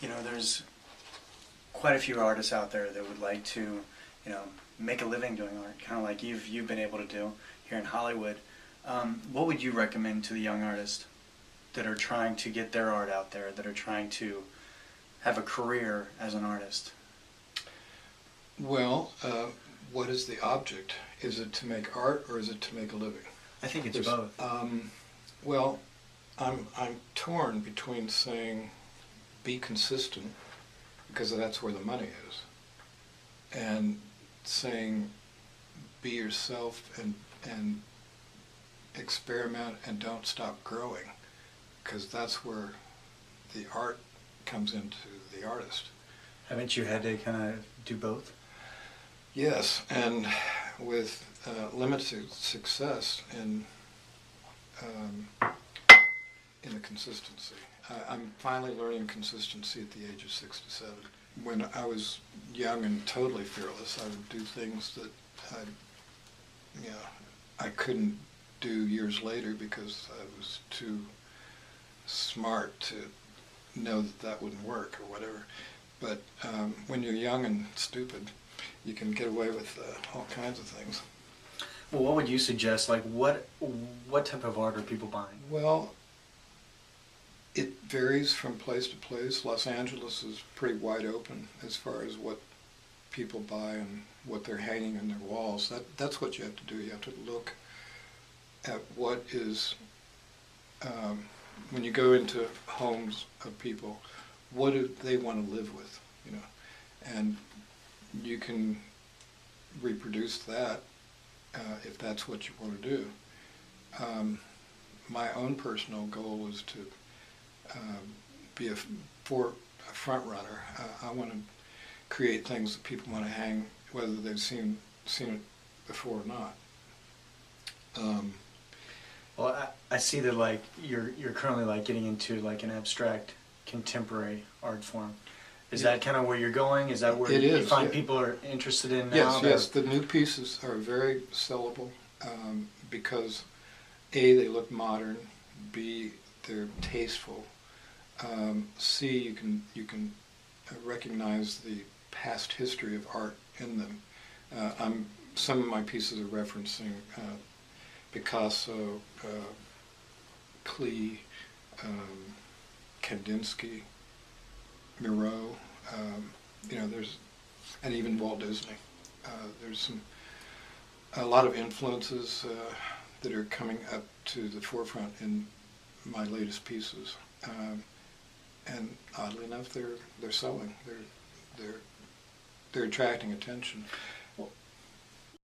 There's quite a few artists out there that would like to, make a living doing art, kind of like you've been able to do here in Hollywood. What would you recommend to the young artists that are trying to get their art out there, that are trying to have a career as an artist? Well, what is the object? Is it to make art or is it to make a living? I think it's both. Well, I'm torn between saying be consistent because that's where the money is, and saying be yourself and experiment and don't stop growing, because that's where the art comes into the artist. Haven't you had to kind of do both? Yes, and with limited success in the consistency. I'm finally learning consistency at the age of 67. When I was young and totally fearless, I would do things that I couldn't do years later because I was too smart to know that that wouldn't work or whatever. But when you're young and stupid, you can get away with all kinds of things. Well, what would you suggest? Like, what type of art are people buying? Well, it varies from place to place. Los Angeles is pretty wide open as far as what people buy and what they're hanging on their walls. That's what you have to do. You have to look at what is, when you go into homes of people, what do they want to live with, and you can reproduce that if that's what you want to do. My own personal goal is to be a front runner. I want to create things that people want to hang, whether they've seen it before or not. Well, I see that like you're currently like getting into like an abstract contemporary art form. Is that kind of where you're going? Is that where you find people are interested in now? Yes. The new pieces are very sellable because A, they look modern. B, they're tasteful. C, you can recognize the past history of art in them. Some of my pieces are referencing Picasso, Klee, Kandinsky, Miro, and even Walt Disney. There's a lot of influences that are coming up to the forefront in my latest pieces, and oddly enough, they're selling. They're attracting attention.